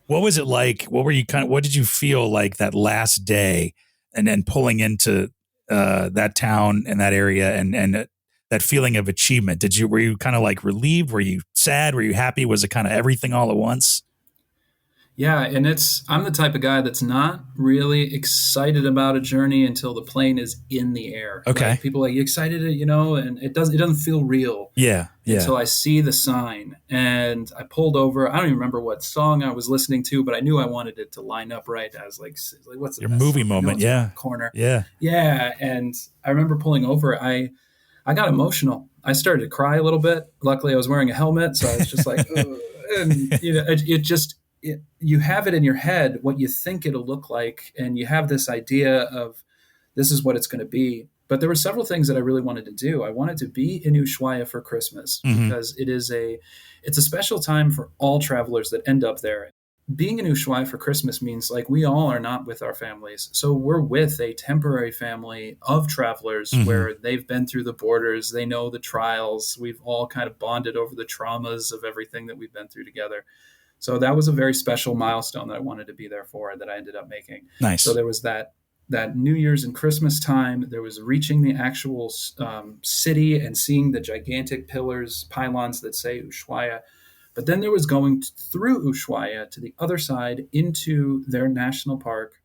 What was it like? What did you feel like that last day and then pulling into that town and that area and that feeling of achievement? Were you kind of like relieved? Were you sad? Were you happy? Was it kind of everything all at once? Yeah, and I'm the type of guy that's not really excited about a journey until the plane is in the air. Okay. Like, people are like, you excited, and it doesn't feel real. Yeah. Until I see the sign, and I pulled over. I don't even remember what song I was listening to, but I knew I wanted it to line up right. I was like what's the your movie song? moment? Yeah. Corner. Yeah. Yeah, and I remember pulling over. I got emotional. I started to cry a little bit. Luckily, I was wearing a helmet, so I was just like, ugh. And you have it in your head what you think it'll look like, and you have this idea of this is what it's going to be. But there were several things that I really wanted to do. I wanted to be in Ushuaia for Christmas because it's a special time for all travelers that end up there. Being in Ushuaia for Christmas means like we all are not with our families. So we're with a temporary family of travelers where they've been through the borders. They know the trials. We've all kind of bonded over the traumas of everything that we've been through together. So that was a very special milestone that I wanted to be there for, that I ended up making. Nice. So there was that New Year's and Christmas time. There was reaching the actual city and seeing the gigantic pylons that say Ushuaia. But then there was going through Ushuaia to the other side into their national park,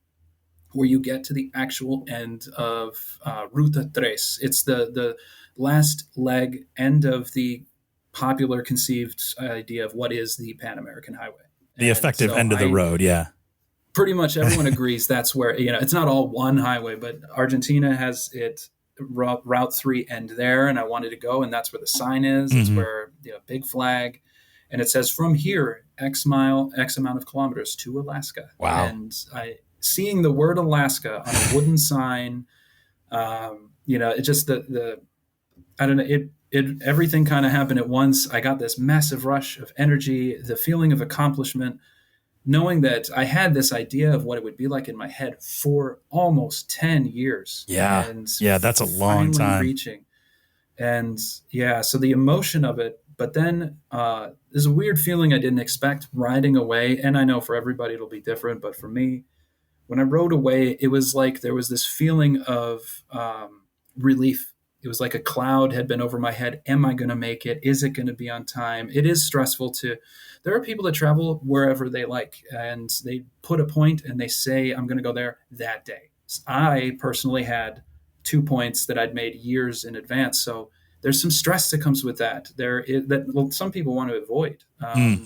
where you get to the actual end of Ruta Tres. It's the last leg, end of the popular conceived idea of what is the Pan American Highway. The effective end of the road, yeah. Pretty much everyone agrees that's where, it's not all one highway, but Argentina has it, Route 3 end there, and I wanted to go, and that's where the sign is. It's where, big flag, and it says from here, X amount of kilometers to Alaska. Wow. And seeing the word Alaska on a wooden sign, it just, I don't know, everything kind of happened at once. I got this massive rush of energy, the feeling of accomplishment, knowing that I had this idea of what it would be like in my head for almost 10 years. Yeah. And that's a long time. Reaching. And so the emotion of it, but then there's a weird feeling I didn't expect riding away. And I know for everybody it'll be different, but for me, when I rode away, it was like there was this feeling of relief. It was like a cloud had been over my head. Am I going to make it? Is it going to be on time? It is stressful there are people that travel wherever they like, and they put a point and they say, I'm going to go there that day. I personally had 2 points that I'd made years in advance. So there's some stress that comes with that. Some people want to avoid.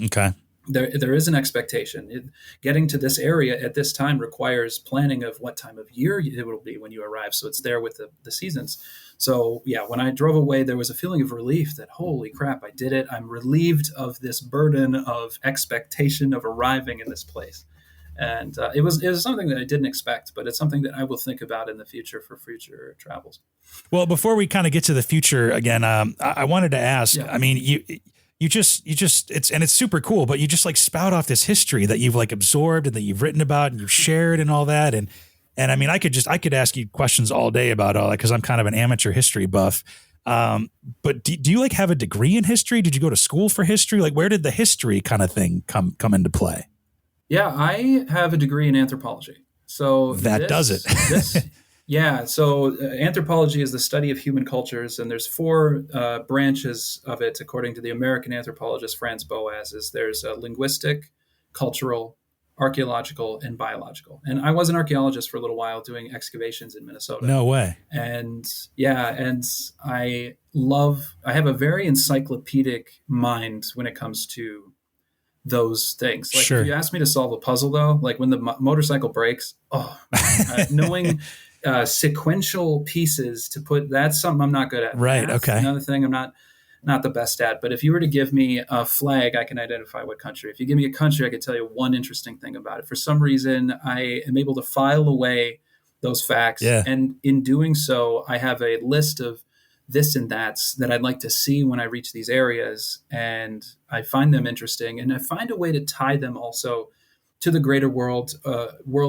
Okay. There is an expectation. Getting to this area at this time requires planning of what time of year it will be when you arrive. So it's there with the seasons. So when I drove away, there was a feeling of relief that, holy crap, I did it. I'm relieved of this burden of expectation of arriving in this place. And it was something that I didn't expect, but it's something that I will think about in the future for future travels. Well, before we kind of get to the future again, I wanted to ask, I mean, you just it's super cool, but you just like spout off this history that you've like absorbed and that you've written about and you've shared and all that. And I mean, I could ask you questions all day about all that, because I'm kind of an amateur history buff. But do you like have a degree in history? Did you go to school for history? Like, where did the history kind of thing come into play? Yeah, I have a degree in anthropology. So that does it. Yeah, so anthropology is the study of human cultures, and there's four branches of it, according to the American anthropologist Franz Boas. Is there's linguistic, cultural, archaeological, and biological. And I was an archaeologist for a little while doing excavations in Minnesota, No way. and yeah, and I have a very encyclopedic mind when it comes to those things. Like if Sure. you ask me to solve a puzzle, though, like when the motorcycle breaks, oh man, knowing sequential pieces to put, that's something I'm not good at. Right. Math, Okay. another thing I'm not the best at. But if you were to give me a flag, I can identify what country. If you give me a country, I could tell you one interesting thing about it. For some reason, I am able to file away those facts, Yeah. and in doing so, I have a list of this and that's that I'd like to see when I reach these areas, and I find them interesting, and I find a way to tie them also to the greater world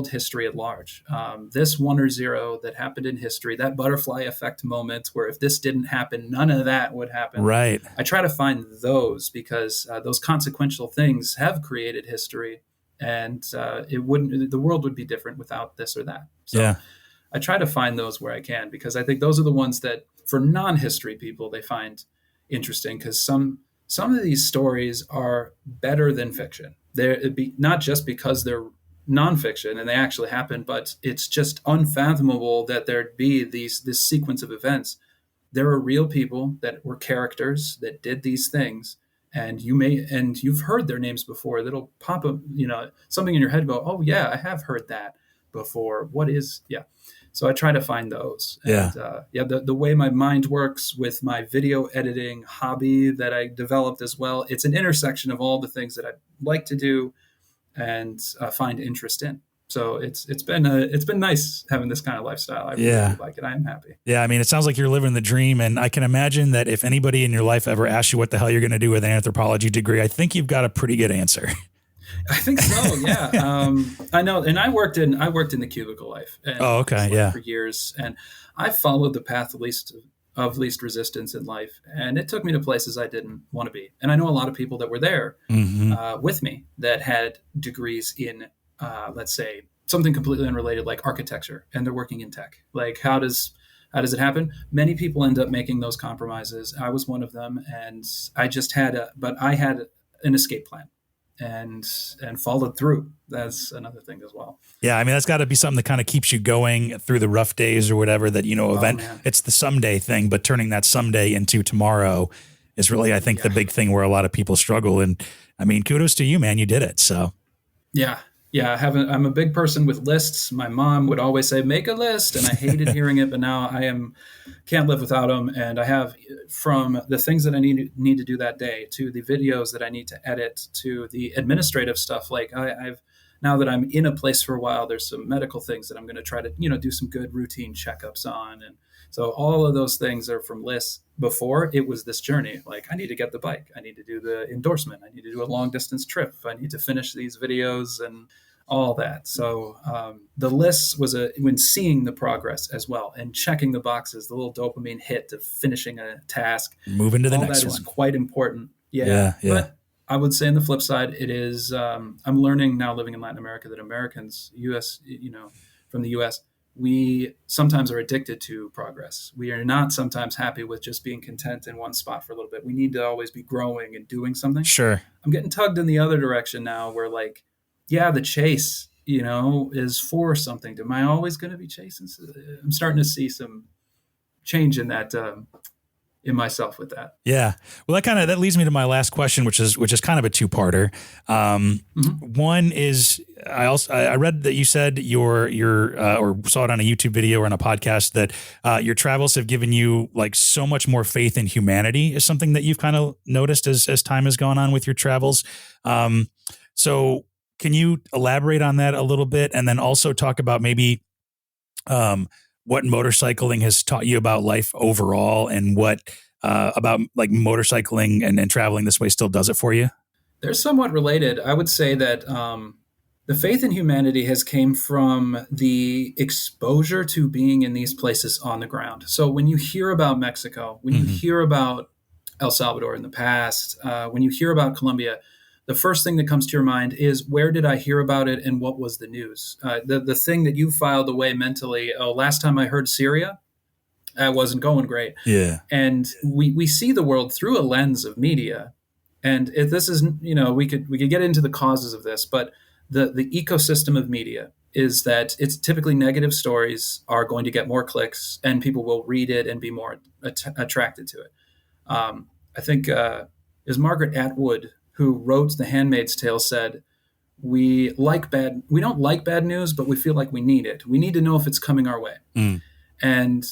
history at large. This one or zero that happened in history, that butterfly effect moment, where if this didn't happen, none of that would happen. Right. I try to find those because those consequential things have created history, and the world would be different without this or that. So Yeah. I try to find those where I can, because I think those are the ones that, for non-history people, they find interesting, because some of these stories are better than fiction. Not just because they're nonfiction and they actually happen, but it's just unfathomable that there'd be this sequence of events. There are real people that were characters that did these things, and you've heard their names before. That'll pop up, something in your head. Go, oh yeah, I have heard that before. What is yeah? So I try to find those. Yeah. And the way my mind works with my video editing hobby that I developed as well, it's an intersection of all the things that I like to do and find interest in. So it's been nice having this kind of lifestyle. I really like it. I am happy. Yeah, I mean, it sounds like you're living the dream, and I can imagine that if anybody in your life ever asks you what the hell you're going to do with an anthropology degree, I think you've got a pretty good answer. I think so. Yeah, I know. And I worked in the cubicle life. And Okay, yeah. For years, and I followed the path of least resistance in life, and it took me to places I didn't want to be. And I know a lot of people that were there with me that had degrees in, let's say, something completely unrelated, like architecture, and they're working in tech. Like, how does it happen? Many people end up making those compromises. I was one of them, and I had an escape plan, and followed through. That's another thing as well. Yeah, I mean, that's got to be something that kind of keeps you going through the rough days or whatever, that, it's the someday thing, but turning that someday into tomorrow is really, I think, the big thing where a lot of people struggle. And I mean, kudos to you, man. You did it. So yeah. I'm a big person with lists. My mom would always say, make a list. And I hated hearing it, but now can't live without them. And I have, from the things that I need to do that day, to the videos that I need to edit, to the administrative stuff. Like I've, now that I'm in a place for a while, there's some medical things that I'm going to try to, do some good routine checkups on. And so all of those things are from lists. Before, it was this journey. Like, I need to get the bike. I need to do the endorsement. I need to do a long distance trip. I need to finish these videos and all that. So the lists was when seeing the progress as well, and checking the boxes, the little dopamine hit of finishing a task. Moving to the next one. That is quite important. Yeah. But I would say on the flip side, it is, I'm learning now, living in Latin America, that Americans, from the US, we sometimes are addicted to progress. We are not sometimes happy with just being content in one spot for a little bit. We need to always be growing and doing something. Sure. I'm getting tugged in the other direction now, where like, the chase, is for something. Am I always going to be chasing? I'm starting to see some change in that, in myself with that. Yeah. Well, that leads me to my last question, which is kind of a two-parter. One is, I read that you said or saw it on a YouTube video or on a podcast that your travels have given you like so much more faith in humanity, is something that you've kind of noticed as time has gone on with your travels. So can you elaborate on that a little bit, and then also talk about maybe what motorcycling has taught you about life overall, and what about like motorcycling and traveling this way still does it for you? They're somewhat related. I would say that the faith in humanity has came from the exposure to being in these places on the ground. So when you hear about Mexico, when you hear about El Salvador in the past, when you hear about Colombia, the first thing that comes to your mind is, where did I hear about it and what was the news? The thing that you filed away mentally, oh, last time I heard Syria, that wasn't going great. Yeah. And we see the world through a lens of media. And if this is, we could get into the causes of this, but the ecosystem of media is that it's typically negative stories are going to get more clicks and people will read it and be more attracted to it. I think is Margaret Atwood, who wrote The Handmaid's Tale, said, we don't like bad news, but we feel like we need it. We need to know if it's coming our way. Mm. And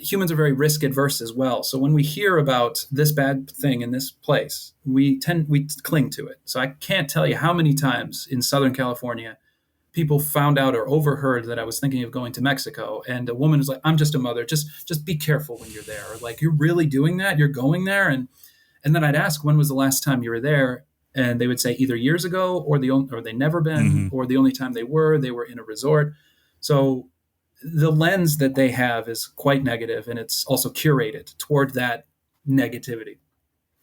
humans are very risk adverse as well. So when we hear about this bad thing in this place, we cling to it. So I can't tell you how many times in Southern California people found out or overheard that I was thinking of going to Mexico, and a woman was like, "I'm just a mother. Just be careful when you're there." Or like, "You're really doing that? You're going there?" And then I'd ask, "When was the last time you were there?" And they would say either years ago or they never been, or the only time they were in a resort. So the lens that they have is quite negative, and it's also curated toward that negativity.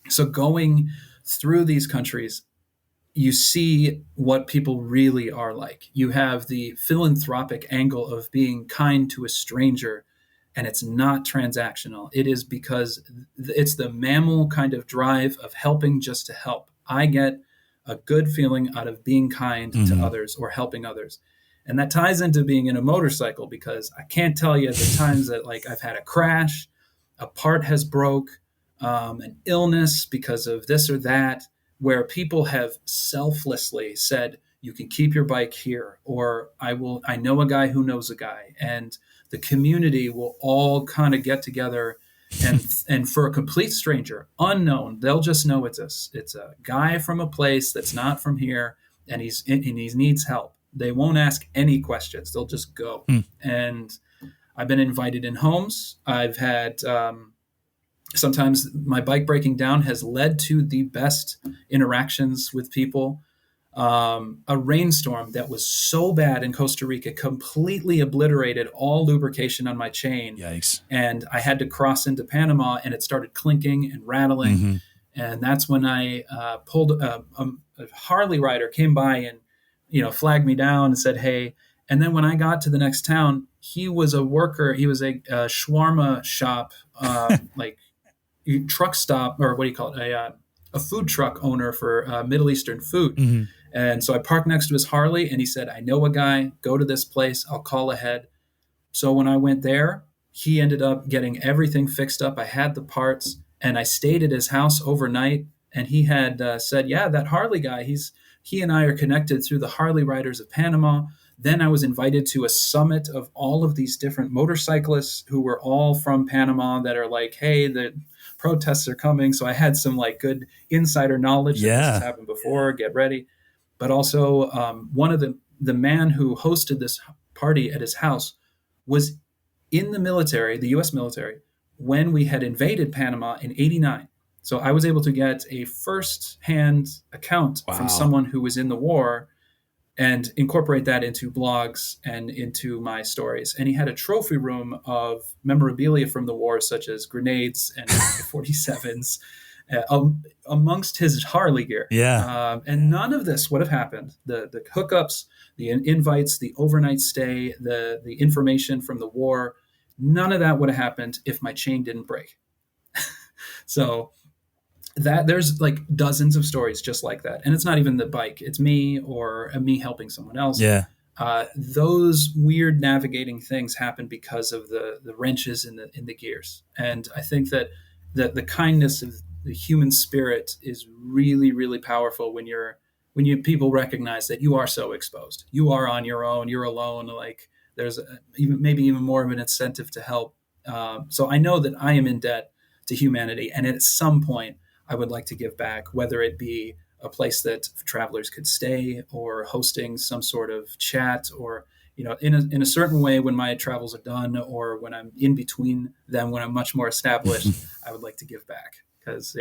So going through these countries, you see what people really are like. You have the philanthropic angle of being kind to a stranger, and it's not transactional. It is because it's the mammal kind of drive of helping just to help. I get a good feeling out of being kind to others or helping others. And that ties into being in a motorcycle, because I can't tell you the times that like I've had a crash, a part has broke, an illness because of this or that, where people have selflessly said, you can keep your bike here, or I know a guy who knows a guy, and the community will all kind of get together. And for a complete stranger, unknown, they'll just know it's a guy from a place that's not from here, and he needs help. They won't ask any questions. They'll just go. And I've been invited in homes. I've had sometimes my bike breaking down has led to the best interactions with people. A rainstorm that was so bad in Costa Rica completely obliterated all lubrication on my chain. Yikes. And I had to cross into Panama, and it started clinking and rattling. And that's when I pulled a Harley rider came by and flagged me down and said, "Hey." And then when I got to the next town, he was a worker. He was a shawarma shop, like truck stop, or what do you call it? A food truck owner for Middle Eastern food. And so I parked next to his Harley, and he said, "I know a guy, go to this place. I'll call ahead." So when I went there, he ended up getting everything fixed up. I had the parts, and I stayed at his house overnight. And he had said, "Yeah, that Harley guy, he and I are connected through the Harley Riders of Panama." Then I was invited to a summit of all of these different motorcyclists who were all from Panama that are like, "Hey, the protests are coming." So I had some like good insider knowledge that this has happened before. Get ready. But also one of the man who hosted this party at his house was in the military, the U.S. military, when we had invaded Panama in '89. So I was able to get a first-hand account from someone who was in the war and incorporate that into blogs and into my stories. And he had a trophy room of memorabilia from the war, such as grenades and 47s, amongst his Harley gear. And none of this would have happened. The hookups, the invites, the overnight stay, the information from the war, none of that would have happened if my chain didn't break. So that there's like dozens of stories just like that. And it's not even the bike. It's me or me helping someone else. Those weird navigating things happen because of the wrenches in the gears. And I think that the kindness of the human spirit is really, really powerful when people recognize that you are so exposed. You are on your own. You're alone. Like there's maybe even more of an incentive to help. So I know that I am in debt to humanity. And at some point, I would like to give back, whether it be a place that travelers could stay or hosting some sort of chat or, in a certain way when my travels are done or when I'm in between them, when I'm much more established, I would like to give back because,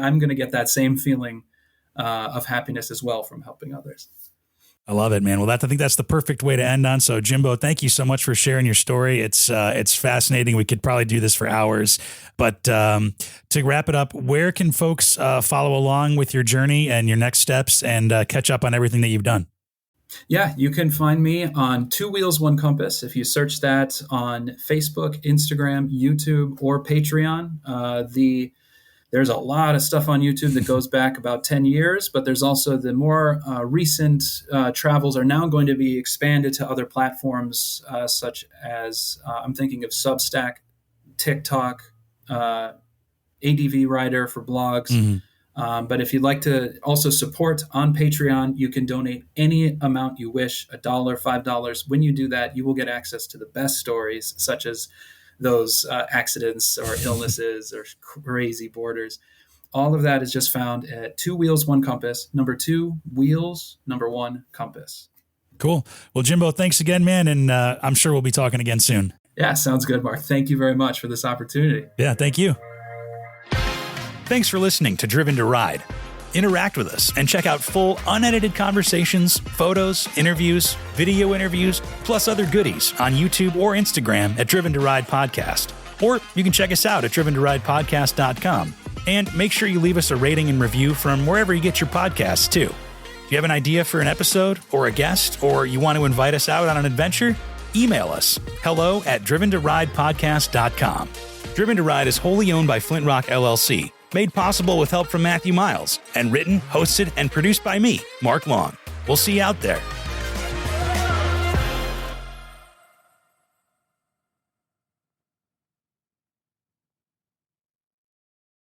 I'm going to get that same feeling of happiness as well from helping others. I love it, man. Well, I think that's the perfect way to end on. So, Jimbo, thank you so much for sharing your story. It's fascinating. We could probably do this for hours. But to wrap it up, where can folks follow along with your journey and your next steps and catch up on everything that you've done? Yeah, you can find me on Two Wheels, One Compass. If you search that on Facebook, Instagram, YouTube, or Patreon, there's a lot of stuff on YouTube that goes back about 10 years, but there's also the more recent travels are now going to be expanded to other platforms, such as I'm thinking of Substack, TikTok, ADV Writer for blogs. Mm-hmm. But if you'd like to also support on Patreon, you can donate any amount you wish, $1, $5. When you do that, you will get access to the best stories, such as those accidents or illnesses or crazy borders. All of that is just found at Two Wheels, One Compass, number 2 wheels, number 1 compass. Cool. Well, Jimbo, thanks again, man. And I'm sure we'll be talking again soon. Yeah, sounds good, Mark. Thank you very much for this opportunity. Yeah, thank you. Thanks for listening to Driven to Ride. Interact with us and check out full unedited conversations, photos, interviews, video interviews, plus other goodies on YouTube or Instagram at Driven to Ride Podcast. Or you can check us out at driventoridepodcast.com. And make sure you leave us a rating and review from wherever you get your podcasts too. If you have an idea for an episode or a guest, or you want to invite us out on an adventure, email us hello@driventoridepodcast.com. Driven to Ride is wholly owned by Flint Rock LLC. Made possible with help from Matthew Miles, and written, hosted, and produced by me, Mark Long. We'll see you out there.